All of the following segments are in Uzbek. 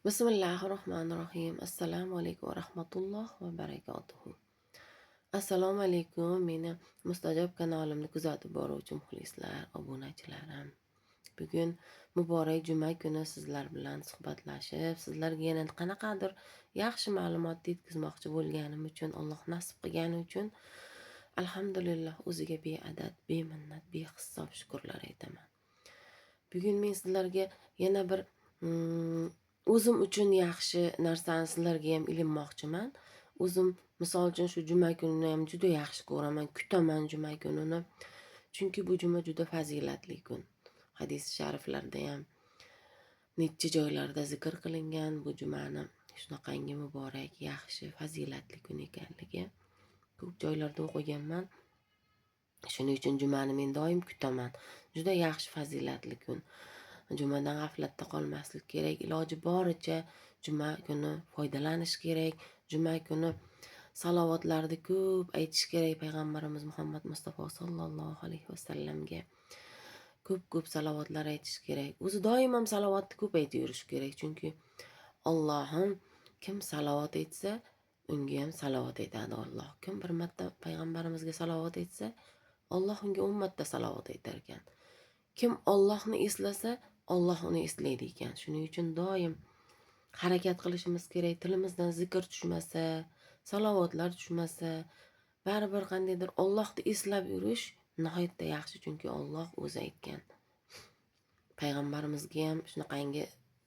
Bismillahirrohmanirrohim. Assalomu alaykum va rahmatulloh va barakatuhu. Assalomu alaykum, meni Mustajob kanalimni kuzatib boruvchi muxlislar, obunachilarim. Bugun muborak juma kuni sizlar bilan suhbatlashib, sizlarga yana qanaqadir yaxshi ma'lumot yetkazmoqchi bo'lganim uchun, Alloh nasib qilgani uchun alhamdulillah o'ziga beadad, beminnat, behisob shukrlar aytaman. Bugun men sizlarga yana bir o'zim uchun yaxshi narsani sizlarga ham ilinmoqchiman. O'zim misol uchun shu juma kunini ham juda yaxshi ko'raman, kutaman juma kunini. Chunki bu juma juda fazilatli kun. Hadis shariflarda ham necha joylarda zikr qilingan bu jumani shunaqangi muborak, yaxshi, fazilatli kun ekanligi. Ko'p joylarda o'qiganman. Shuning uchun jumani men doim kutaman. Juda yaxshi, fazilatli kun. Jumadan g'aflatda qolmaslik kerak. Iloji boricha juma kuni foydalanish kerak. Juma kuni salovatlarni ko'p aytish kerak payg'ambarimiz Muhammad Mustafa sallallohu alayhi vasallamga. Ko'p salovatlar aytish kerak. O'zi doim ham salovatni ko'p aytib yurish kerak. Chunki Allohim kim salovat aytsa, unga ham salovat aytadi Alloh. Kim bir marta payg'ambarimizga salovat aytsa, Alloh unga 10 marta salovat aytar ekan. Kim Allohni eslasa, Alloh uni eslaydi ekan. Shuning uchun doim harakat qilishimiz kerak. Tilimizdan zikr tushmasa, salovatlar tushmasa, baribir qandaydir Allohni eslab yurish nihoyatda yaxshi, chunki Alloh o'zi aytgan. Payg'ambarimizga ham shunaqangi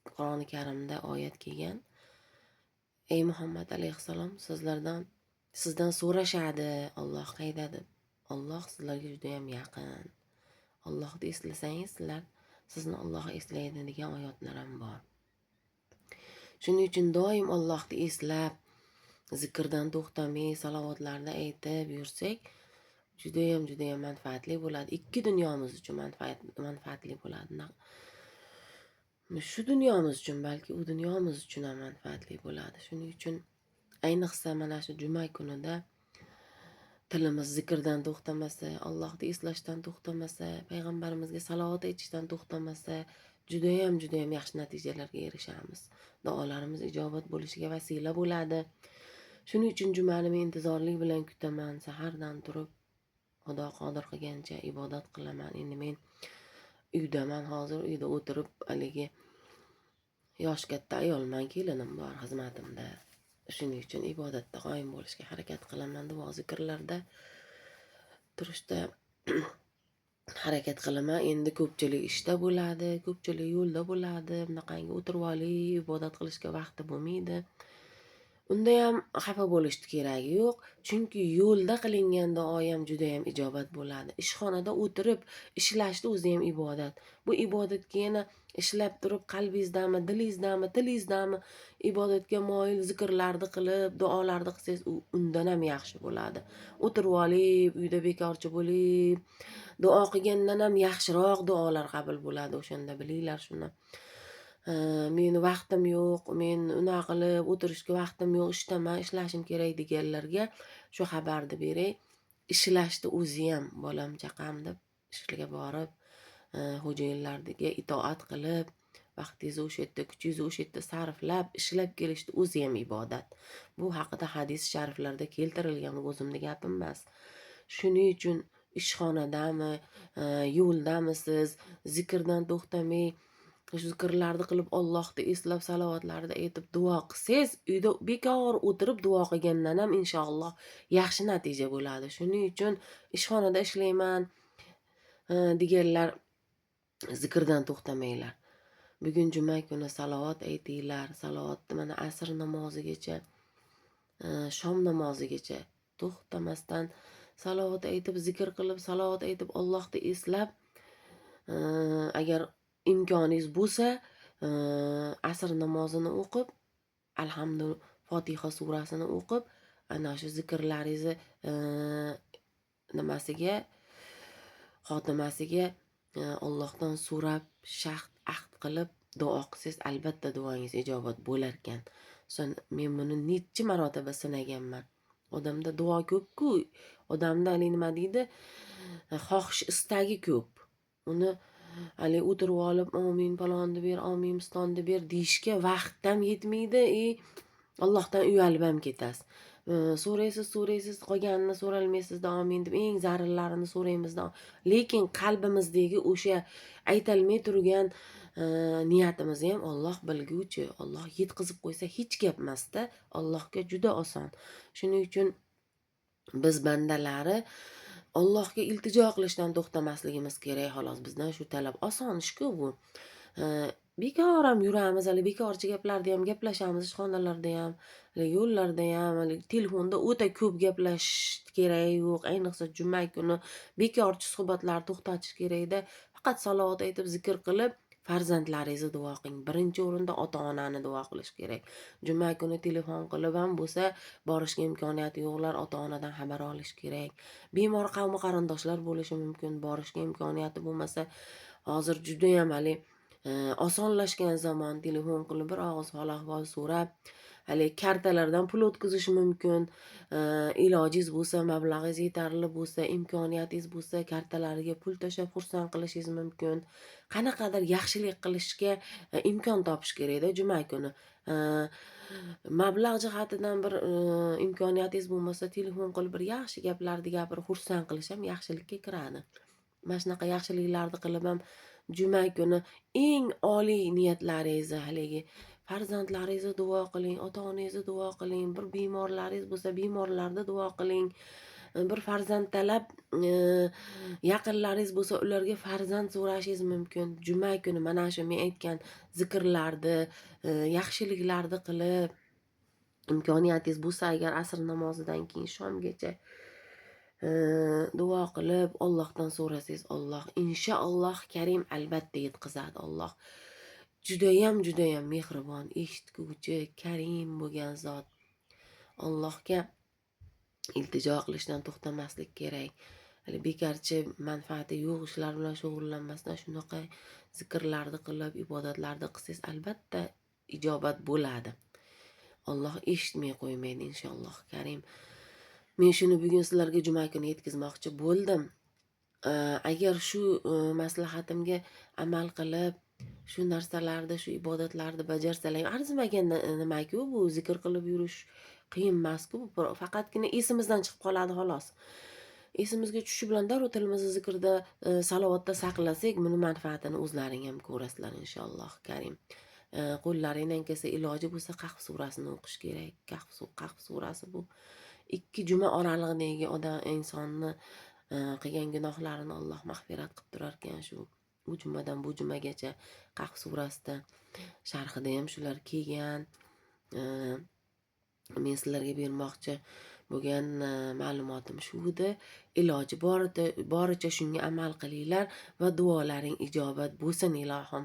Qur'oni Karimda oyat kelgan. Ey Muhammad alayhissalom, sizdan so'rashadi, Alloh qayda deb. Alloh sizlarga juda ham yaqin. Allohni eslasangiz, sizni Alloh eslaydi degan oyatlar ham bor. Shuning uchun doim Allohni eslab, zikrdan to'xtamay, salovatlarni aytib yursak, juda ham manfaatli bo'ladi. Ikki dunyomiz uchun manfaatli bo'ladi. Shu dunyomiz uchun, balki u dunyomiz uchun ham manfaatli bo'ladi. Shuning uchun ayniqsa mana shu juma kunida tilimiz zikrdan to'xtamasa, Allohni eslashdan to'xtamasa, payg'ambarimizga salovat aytishdan to'xtamasa, juda ham yaxshi natijalarga erishamiz. Duolarimiz ijobat bo'lishiga vasila bo'ladi. Shuning uchun jumani men intizorlik bilan kutaman. Sahardan turib Xudo qodir qilgancha ibodat qilaman. Endi men uydaman, hozir uyda o'tirib, haligi yosh katta ayolman, kelinim bor xizmatimda. Shuning uchun ibodatda qoyim bo'lishga harakat qilaman, duo zikrlarda turishda harakat qilaman. Endi ko'pchilik ishda bo'ladi, ko'pchilik yo'lda bo'ladi. Bunaqangi o'tirib olib ibodat qilishga vaqti bo'lmaydi. Unda ham xafa bo'lishni keragi yo'q, chunki yo'lda qilingan duo ham juda ham ijobat bo'ladi. Ishxonada o'tirib ishlashni o'zi ham ibodat. Bu ibodatga yana ishlab turib qalbingizdami, tilingizdami ibodatga moyil zikrlarni qilib, duolarni qilsangiz, undan ham yaxshi bo'ladi. O'tirib olib, uyda bekorchi bo'lib, duo qilgandan ham yaxshiroq duolar qabul bo'ladi. O'shanda bilinglar shuni. Meni vaqtim yo'q, men unaqa qilib o'tirishga vaqtim yo'q, ishdaman, ishlashim kerak deganlarga shu xabarni beray. Ishlashni o'zi ham bolam chaqam deb ishga borib, xo'jayinlarga itoat qilib, vaqtingizni o'sha yerda, kuchingizni o'sha yerda sarflab, ishlab kelishni o'zi ham ibodat. Bu haqida hadis shariflarda keltirilgan, o'zimning gapim emas. Shuning uchun ishxonadami, yo'ldamisiz, zikrdan to'xtamay, shu zikrlarni qilib, Allohni eslab, salovatlarni aytib duo qilsangiz, uyda bekor o'tirib duo qilgandan ham inshaalloh yaxshi natija bo'ladi. Shuning uchun ishxonada ishlayman deganlar zikrdan to'xtamanglar. Bugun juma kuni salovat aytinglar. Salovatni mana asr namozigacha, shom namozigacha to'xtamasdan salovat aytib, zikr qilib, salovat aytib, Allohni eslab, agar imkoningiz bo'lsa, asr namozini o'qib, Fotiha surasini o'qib, ana shu zikrlaringizni xotimasiga Allohdan so'rab, ahd qilib duo qilsangiz, albatta duongiz ijobat bo'lar ekan. Men buni necha marotaba sinaganman. Odamda duo ko'p-ku, odamda nima deydi, xohish istagi ko'p. Uni hali o'tirib olib omin palonni ber, omin pistonni ber deyishga vaqtim yetmaydi. Allohdan uyalib ham ketasiz. So'raysiz, qolganini so'ralmaysizda omin deb eng zarurlarini so'raymizda. Lekin qalbimizdagi o'sha aytilmay turgan niyatimizni ham Alloh bilguvchi. Alloh yetkazib qo'ysa hech gap emasda. Allohga juda oson. Shuning uchun biz bandalari Allohga iltijo qilishdan to'xtamasligimiz kerak. Xolos, bizdan shu talab. Oson ish-ku bu. Bekor ham yuramiz, hali bekorchi gaplarni ham gaplashamiz, ishxonalarda ham, yo'llarda ham, telefonda o'ta ko'p gaplashish keragi yo'q. Ayniqsa juma kuni bekorchi suhbatlarni to'xtatish kerakda. Faqat salovat aytib, zikr qilib, farzandlaringizni duo qiling. Birinchi o'rinda ota-onani duo qilish kerak. Juma kuni telefon qilib ham bo'lsa, borishga imkoniyati yo'qlar, ota-onadan xabar olish kerak. Bemor qavmi qarindoshlar bo'lishi mumkin, borishga imkoniyati bo'lmasa, hozir juda ham hali osonlashgan zamon, telefon qilib bir og'iz hol-ahvol so'rab, hali kartalardan pul o'tkazish mumkin. Ilojingiz bo'lsa, mablag'ingiz yetarli bo'lsa, imkoniyatingiz bo'lsa, kartalariga pul tashlab xursand qilishingiz mumkin. Qanaqadir yaxshilik qilishga imkon topish kerakda juma kuni. Mablag' jihatidan bir imkoniyatingiz bo'lmasa, telefon qilib bir yaxshi gaplarni gapirib xursand qilish ham yaxshilikka kiradi. Mana shunaqa yaxshiliklarni qilib ham juma kuni eng oliy niyatlaringizni, haligi farzandlaringizni duo qiling, ota-onangizni duo qiling, bir bemorlaringiz bo'lsa, bemorlarni duo qiling. Bir farzand talab yaqinlaringiz bo'lsa, ularga farzand so'rashingiz mumkin. Juma kuni mana shu men aytgan zikrlarni, yaxshiliklarni qilib, imkoniyatingiz bo'lsa agar asr namozidan keyin shomgacha duo qilib Allohdan so'rasangiz, Alloh inshaalloh Karim albatta yetkazadi. Alloh judayam mehribon, eshitguvchi, Karim bo'lgan zot. Allohga iltijo qilishdan to'xtamaslik kerak. Hali bekarchi, manfaati yo'q ishlar bilan shug'ullanmasdan shunaqa zikrlarni qilib, ibodatlarni qilsangiz albatta ijobat bo'ladi. Alloh eshitmay qo'ymaydi inshaalloh Karim. Men shuni bugun sizlarga juma kuni yetkazmoqchi bo'ldim. Agar shu maslahatimga amal qilib, shu narsalarni, shu ibodatlarni bajarsalar, arzimagan nima-ku bu, zikr qilib yurish qiyin emas-ku, faqatgina esimizdan chiqib qoladi xolos. Esimizga tushishi bilan darrov tilimizni zikrda, salovatda saqlasak, buni manfaatini o'zlaring ham ko'rasizlar inshaalloh Karim. Qo'llaringdan kelsa iloji bo'lsa Qahf surasini o'qish kerak. Qahf surasi bu 2 juma oralig'idagi insonni qilgan gunohlarini Alloh mag'firat qilib turar ekan. Shu u jumadan bu jumagacha Qahf surasida sharhida ham shular kelgan. Men sizlarga bermoqchi bo'lgan ma'lumotim shu edi. Iloji boricha shunga amal qilinglar va duolaring ijobat bo'lsin ilohim.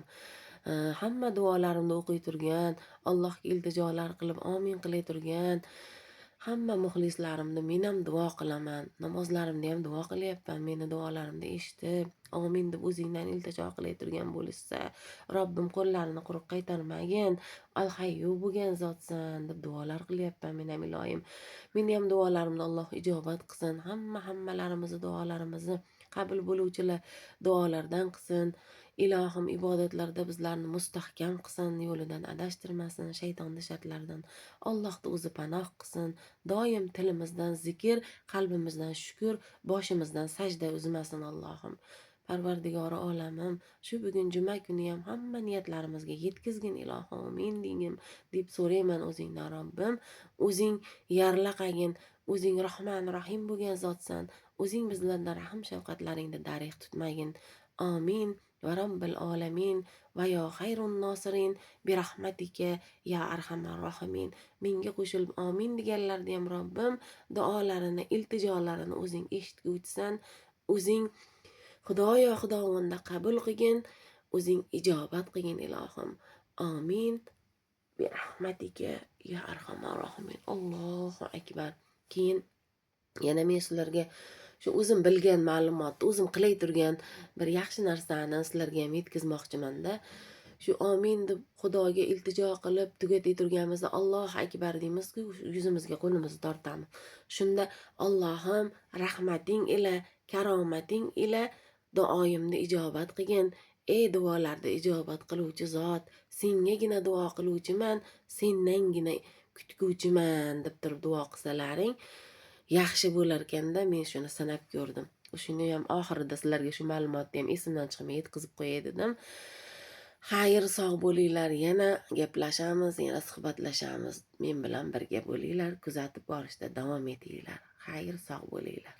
Hamma duolarimni o'qiy turgan, Allohga iltijolar qilib omin qilay turgan hamma muxlislarimni men ham duo qilaman. Namozlarimda ham duo qilyapman. Meni duolarimni eshitib, omin deb o'zingdan iltijo qilay turgan bo'lsa, Robbim qo'llarini quruq qaytarmagin, al-hayyu bo'lgan zotsan deb duolar qilyapman men ham iloyim. Meni ham duolarimni Alloh ijobat qilsin. Hammalarimizni duolarimizni qabul bo'luvchilar duolardan qilsin. Ilohim ibodatlarda bizlarni mustahkam qilsin, yo'lidan adashtirmasin, shaytonning shartlaridan Allohni o'zi panoh qilsin. Doim tilimizdan zikr, qalbimizdan shukr, boshimizdan sajda uzmasin Allohim. Parvardigori olamim, shu bugun juma kuni ham hamma niyatlarimizga yetkazgin ilohim, amin degin deb so'rayman o'zingdan Robbim. O'zing yarlaqagin, o'zing Rahman Rahim bo'lgan zotsan. O'zing bizlardan rahm shafqatlaringni darig' tutmagin. Amin. Va robbil alamin va yo xayrun nosirin bi rahmatika ya arhamar rohimin. Menga qo'shilib amin deganlarni ham Robbim duolarini, iltijolarini o'zing eshitguvchisan. O'zing Xudoyo xudovanda qabul qilgin, o'zing ijobat qilgin ilohim. Amin. Bi rahmatika ya arhamar rohimin. Allohu akbar. Keyin yana men sizlarga shu o'zim bilgan ma'lumotni, o'zim qilay turgan bir yaxshi narsani sizlarga ham yetkazmoqchiman-da. Shu amin deb Xudoga iltijo qilib tugatay turganimizda Allohu akbar deymiz-ku, yuzimizga qo'limizni tortamiz. Shunda Allohim rahmating ila, karomating ila duoyimni ijobat qilgin. ey duolarda ijobat qiluvchi zot, sengagina duo qiluvchiman, sendangina kutguvchiman deb turib duo qilsalaring yaxshi bo'larkanda, men shuni sanab ko'rdim. Shuniyam oxirida sizlarga shu ma'lumotni ham esimdan chiqmay yetkazib qo'yay dedim. Xayr, sog' bo'linglar. Yana gaplashamiz, yana suhbatlashamiz. Men bilan birga bo'linglar, kuzatib borishda davom etinglar. Xayr, sog' bo'linglar.